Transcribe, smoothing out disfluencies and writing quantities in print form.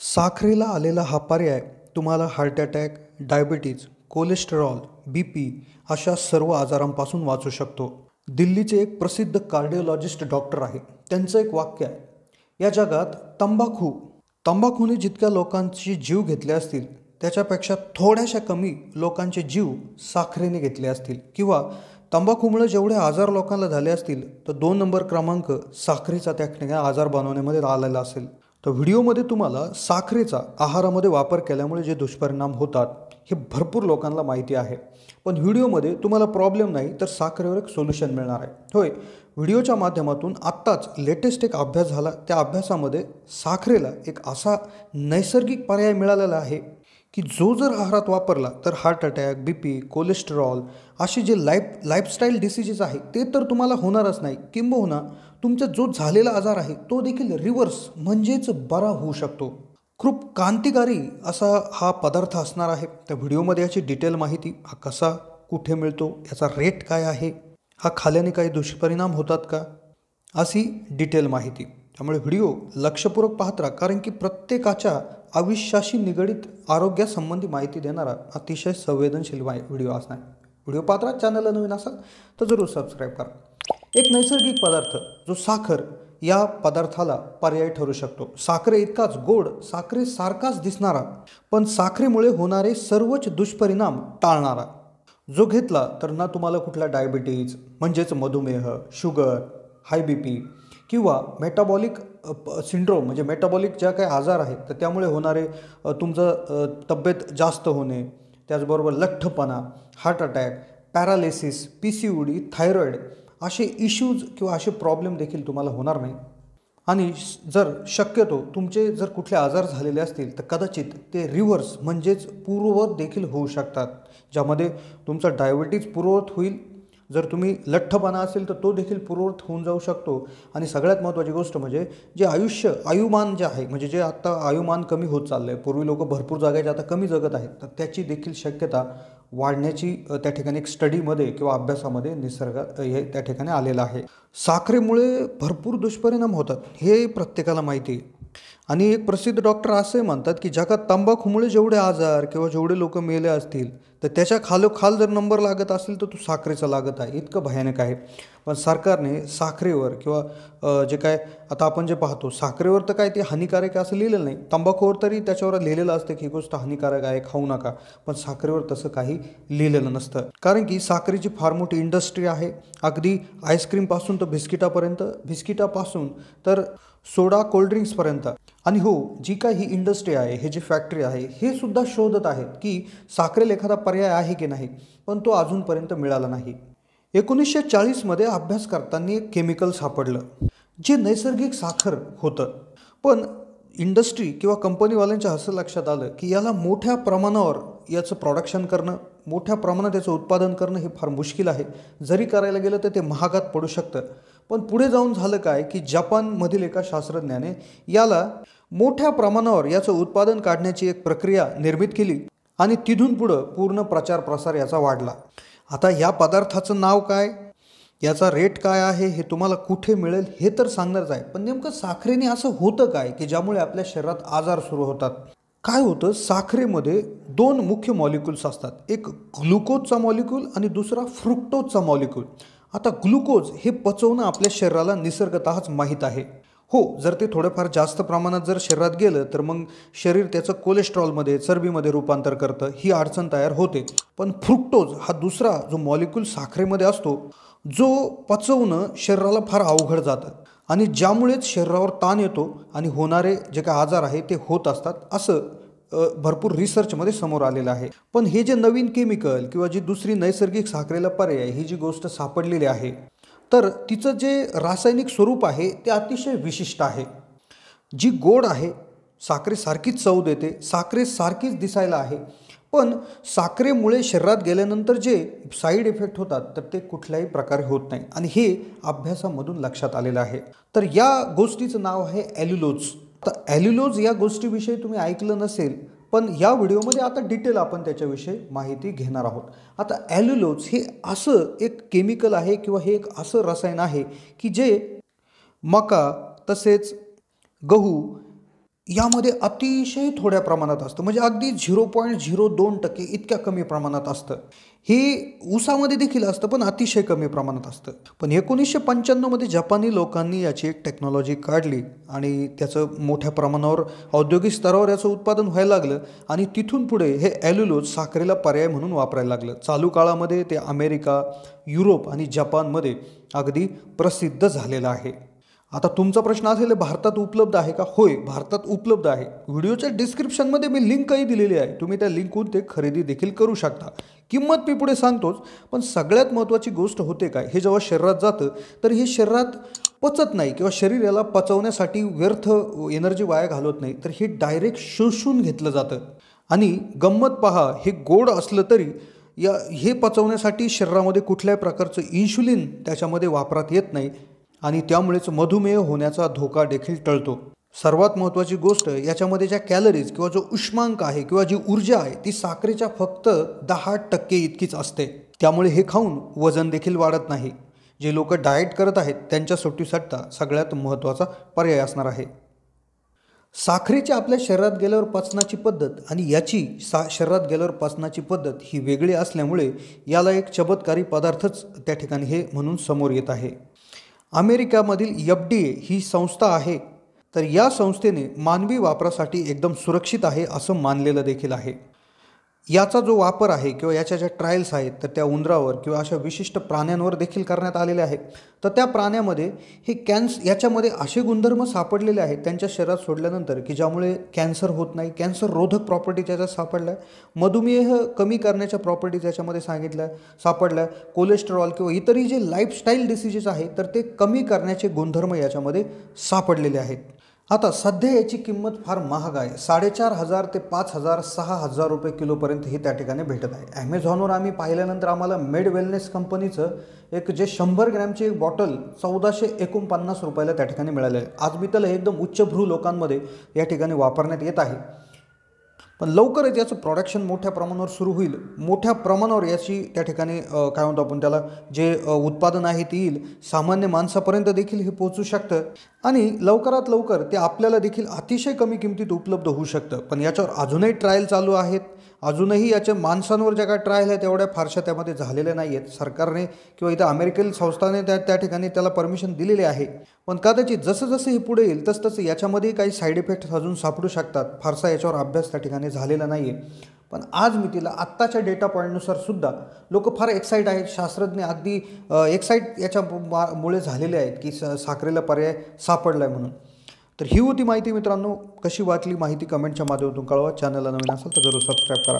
साखरेला आलेला हा पर्याय तुम्हाला heart attack, diabetes, cholesterol, BP अशा सर्व आजारांपासून वाचू शकतो. दिल्लीचे एक प्रसिद्ध कार्डिओलॉजिस्ट डॉक्टर आहे. त्यांचं एक वाक्य आहे, या जगात तंबाखूने जितक्या लोकांचे जीव घेतले असतील त्याच्यापेक्षा थोड्याशा कमी लोकांचे जीव साखरेने घेतले असतील, किंवा तंबाखूमुळे जेवढे आजार लोकांना झाले असतील तर 2 नंबर क्रमांक साखरेचा त्या ठिकाणी आजार बनवण्यामध्ये आलेला असेल. तर व्हिडिओमध्ये तुम्हाला साखरेचा आहारामध्ये वापर केल्यामुळे जे दुष्परिणाम होतात हे भरपूर लोकांना माहिती आहे. पण व्हिडिओमध्ये तुम्हाला प्रॉब्लेम नाही तर साखरेवर एक सोल्युशन मिळणार आहे. होय, व्हिडिओच्या माध्यमातून आत्ताच लेटेस्ट एक अभ्यास झाला. त्या अभ्यासामध्ये साखरेला एक असा नैसर्गिक पर्याय मिळालेला आहे की जो जर आहारात वापरला तर हार्ट अटॅक, बीपी, कोलेस्टेरॉल असे जे लाईफस्टाईल डिसीजेस आहे ते तर तुम्हाला होणारच नाही, किंबहुना तुमचा जो झालेला आजार आहे तो देखील रिव्हर्स म्हणजेच बरा होऊ शकतो. खूप क्रांतिकारी असा हा पदार्थ असणार आहे. त्या व्हिडिओमध्ये याची डिटेल माहिती, हा कसा कुठे मिळतो, याचा रेट काय आहे, हा खाल्याने काही दुष्परिणाम होतात का, अशी डिटेल माहिती. त्यामुळे व्हिडिओ लक्षपूर्वक पाहत राहा, कारण की प्रत्येकाच्या आयुष्याशी निगडित आरोग्यासंबंधी माहिती देणारा अतिशय संवेदनशील व्हिडिओ असणार. व्हिडिओ पाहत राहा. चॅनलला नवीन असाल तर जरूर सबस्क्राईब करा. एक नैसर्गिक पदार्थ जो साखर या पदार्थाला पर्याय ठरू शकतो. साखरे इतकाच गोड, साखरेसारखाच दिसणारा, पण साखरेमुळे होणारे सर्वच दुष्परिणाम टाळणारा. जो घेतला तर ना तुम्हाला कुठला डायबिटीज म्हणजेच मधुमेह, शुगर, हाय बीपी किंवा मेटाबॉलिक सिंड्रोम म्हणजे मेटाबॉलिक ज्या काही आजार आहेत तर त्यामुळे होणारे तुमचं तब्येत जास्त होणे, त्याचबरोबर लठ्ठपणा, heart attack, paralysis, PCOD, thyroid असे इश्यूज किंवा असे प्रॉब्लेम देखील तुम्हाला होणार नाही. आणि जर शक्यतो तुमचे जर कुठले आजार झालेले असतील तर कदाचित ते रिव्हर्स म्हणजेच पूर्ववत देखील होऊ शकतात, ज्यामध्ये तुमचा डायबिटीज पूर्ववत होईल. जर तुम्ही लठ्ठपणा असेल तर तो देखील पूर्ववत होऊन जाऊ शकतो. आणि सगळ्यात महत्त्वाची गोष्ट म्हणजे जे आयुमान जे आहे, म्हणजे जे आता आयुमान कमी होत चाललं आहे, पूर्वी लोक भरपूर जगायचे आता कमी जगत आहेत, तर त्याची देखील शक्यता वाढण्याची त्या ठिकाणी एक स्टडीमध्ये किंवा अभ्यासामध्ये हे त्या ठिकाणी आलेलं आहे. साखरेमुळे भरपूर दुष्परिणाम होतात हे प्रत्येकाला माहिती आहे. आणि एक प्रसिद्ध डॉक्टर असे म्हणतात की जगात तंबाखूमुळे जेवढे आजार किंवा जेवढे लोक मेले असतील तर त्याच्या खालोखाल जर नंबर लागत असेल तर तो साखरेचा लागत आहे. इतकं भयानक आहे. पण सरकारने साखरेवर किंवा जे काय आता आपण जे पाहतो साखरेवर तर काय ते हानिकारक असं लिहिलेलं नाही, तंबाखूवर तरी त्याच्यावर लिहिलेलं असतं की ही गोष्ट हानिकारक आहे, खाऊ नका. पण साखरेवर तसं काही लिहिलेलं नसतं, कारण की साखरेची फार मोठी इंडस्ट्री आहे. अगदी आईस्क्रीमपासून तर बिस्किटापासून तर सोडा कोल्ड्रिंक्सपर्यंत. आणि हो, जी काय ही इंडस्ट्री आहे, हे जी फॅक्टरी आहे, हे सुद्धा शोधत आहेत की साखरेला एखादा पर्याय आहे की नाही, पण तो अजूनपर्यंत मिळाला नाही. 1940मध्ये अभ्यास करताना एक केमिकल सापडलं जे नैसर्गिक साखर होतं. पण इंडस्ट्री किंवा कंपनीवाल्यांच्या असं लक्षात आलं की याला मोठ्या प्रमाणावर याचं प्रोडक्शन करणं, मोठ्या प्रमाणात याचं उत्पादन करणं हे फार मुश्किल आहे. जरी करायला गेलं तर ते महागात पडू शकतं. पण पुढे जाऊन झालं काय की जपानमधील एका शास्त्रज्ञाने याला मोठ्या प्रमाणावर याचं उत्पादन काढण्याची एक प्रक्रिया निर्मित केली आणि तिथून पुढं पूर्ण प्रचार प्रसार याचा वाढला. आता या पदार्थाचं नाव काय, याचा रेट काय आहे, हे तुम्हाला कुठे मिळेल हे तर सांगणारच आहे. पण नेमकं साखरेने असं होतं काय की ज्यामुळे आपल्या शरीरात आजार सुरू होतात. काय होतं, साखरेमध्ये 2 मुख्य मॉलिक्युल्स असतात. एक ग्लुकोजचा मॉलिक्यूल आणि दुसरा फ्रुक्टोजचा मॉलिक्यूल. आता ग्लुकोज हे पचवणं आपल्या शरीराला निसर्गतःच माहीत आहे. हो, जर ते थोडंफार जास्त प्रमाणात जर शरीरात गेलं तर मग शरीर त्याचं कोलेस्ट्रॉलमध्ये, चरबीमध्ये रूपांतर करतं, ही अडचण तयार होते. पण फ्रुक्टोज हा दुसरा जो मॉलिक्यूल साखरेमध्ये असतो जो पचवणं शरीराला फार अवघड जातं आणि ज्यामुळेच शरीरावर ताण येतो आणि होणारे जे काही आजार आहे ते होत असतात, असं भरपूर रिसर्चमध्ये समोर आलेलं आहे. पण हे जे नवीन केमिकल किंवा जी दुसरी नैसर्गिक साखरेला पर्याय ही जी गोष्ट सापडलेली आहे, तर तिचं जे रासायनिक स्वरूप आहे ते अतिशय विशिष्ट आहे. जी गोड आहे, साखरेसारखीच चव देते, साखरेसारखीच दिसायला आहे, पण साखरेमुळे शरीरात गेल्यानंतर जे साईड इफेक्ट होतात तर ते कुठल्याही प्रकारे होत नाही. आणि हे अभ्यासामधून लक्षात आलेलं आहे. तर या गोष्टीचं नाव आहे ॲल्युलोज. आता ॲल्युलोज या गोष्टीविषयी तुम्ही ऐकलं नसेल, पण या व्हिडिओमध्ये आता डिटेल आपण त्याच्याविषयी माहिती घेणार आहोत. आता ॲल्युलोज हे असं एक केमिकल आहे किंवा हे एक असं रसायन आहे की जे मका तसेच गहू यामध्ये अतिशय थोड्या प्रमाणात असतं, म्हणजे अगदी 0.02% इतक्या कमी प्रमाणात असतं. हे ऊसामध्ये देखील असतं, पण अतिशय कमी प्रमाणात असतं. पण 1995 मध्ये जपानी लोकांनी याची एक टेक्नॉलॉजी काढली आणि त्याचं मोठ्या प्रमाणावर औद्योगिक स्तरावर याचं उत्पादन व्हायला लागलं आणि तिथून पुढे हे ॲल्युलोज साखरेला पर्याय म्हणून वापरायला लागलं. चालू काळामध्ये ते अमेरिका, युरोप आणि जपानमध्ये अगदी प्रसिद्ध झालेलं आहे. आता तुमचा प्रश्न असेल भारतात उपलब्ध आहे का? होय, भारतात उपलब्ध आहे. व्हिडिओच्या डिस्क्रिप्शनमध्ये मी लिंकही दिलेली आहे. तुम्ही त्या लिंकहून ते खरेदी देखील करू शकता. किंमत मी पुढे सांगतोच, पण सगळ्यात महत्त्वाची गोष्ट होते काय, हे जेव्हा शरीरात जातं तर हे शरीरात पचत नाही किंवा शरीर याला पचवण्यासाठी व्यर्थ एनर्जी वाया घालवत नाही, तर हे डायरेक्ट शोषून घेतलं जातं. आणि गंमत पहा, हे गोड असलं तरी हे पचवण्यासाठी शरीरामध्ये कुठल्याही प्रकारचं इन्शुलिन त्याच्यामध्ये वापरात येत नाही आणि त्यामुळेच मधुमेह होण्याचा धोका देखील टळतो. सर्वात महत्त्वाची गोष्ट, याच्यामध्ये ज्या कॅलरीज किंवा जो उष्मांक आहे किंवा जी ऊर्जा आहे ती साखरेच्या फक्त 10% इतकीच असते. त्यामुळे हे खाऊन वजन देखील वाढत नाही. जे लोक डाएट करत आहेत त्यांच्यासाठीचा सगळ्यात महत्त्वाचा पर्याय असणार आहे. साखरेची आपल्या शरीरात गेल्यावर पचनाची पद्धत आणि याची शरीरात गेल्यावर पचनाची पद्धत ही वेगळी असल्यामुळे याला एक चमत्कारी पदार्थच त्या ठिकाणी हे म्हणून समोर येत आहे. अमेरिकामधील FDA ही संस्था आहे, तर या संस्थेने मानवी वापरासाठी एकदम सुरक्षित आहे असं मानलेलं देखील आहे. याचा जो वापर आहे किंवा याच्या ज्या ट्रायल्स आहेत तर त्या उंदरावर किंवा अशा विशिष्ट प्राण्यांवर देखील करण्यात आलेले आहेत. तर त्या प्राण्यामध्ये हे याच्यामध्ये असे गुणधर्म सापडलेले आहेत त्यांच्या शरीरात सोडल्यानंतर की ज्यामुळे कॅन्सर होत नाही, कॅन्सर रोधक प्रॉपर्टी त्याच्यात सापडल्या, मधुमेह कमी करण्याच्या प्रॉपर्टी त्याच्यामध्ये सापडल्या, कोलेस्ट्रॉल किंवा इतरही जे लाईफस्टाईल डिसीजेस आहेत तर ते कमी करण्याचे गुणधर्म याच्यामध्ये सापडलेले आहेत. आता सध्या याची किंमत फार महाग आहे. 4,500 ते 5,000 6,000 रुपये किलोपर्यंत ही त्या ठिकाणी भेटत आहे. ॲमेझॉनवर आम्ही पाहिल्यानंतर आम्हाला मेड वेलनेस कंपनीचं एक जे 100 ग्रॅमची एक बॉटल 1449 रुपयाला त्या ठिकाणी मिळाले आहे. आज मी त्याला एकदम उच्चभ्रू लोकांमध्ये या ठिकाणी वापरण्यात येत आहे. पण लवकरच याचं प्रोडक्शन मोठ्या प्रमाणावर सुरू होईल. मोठ्या प्रमाणावर याची त्या ठिकाणी काय म्हणतो आपण त्याला, जे उत्पादन आहे ते येईल, सामान्य माणसापर्यंत देखील हे पोहोचू शकतं आणि लवकरात लवकर ते आपल्याला देखील अतिशय कमी किमतीत उपलब्ध होऊ शकतं. पण याच्यावर अजूनही ट्रायल चालू आहेत. अजूनही याच्या माणसांवर ज्या काय ट्रायल आहेत तेवढ्या फारशा त्यामध्ये झालेल्या नाही आहेत. सरकारने किंवा इथं अमेरिकन संस्थाने त्या ठिकाणी त्याला परमिशन दिलेली आहे. पण कदाचित जसं जसं हे पुढे येईल तसं याच्यामध्ये काही साईड इफेक्ट्स अजून सापडू शकतात. फारसा याच्यावर अभ्यास त्या ठिकाणी झालेला नाही आहे. पण आज मी तिला आत्ताच्या डेटा पॉईंटनुसार सुद्धा लोक फार एक्साईट आहेत. शास्त्रज्ञ अगदी एक्साईट याच्यामुळे झालेले आहेत की साखरेला पर्याय सापडला आहे म्हणून. तर ही होती माहिती मित्रांनो. कशी वाटली माहिती कमेंटच्या माध्यमातून कळवा. चॅनलला नवीन असेल तर जरूर सबस्क्राईब करा.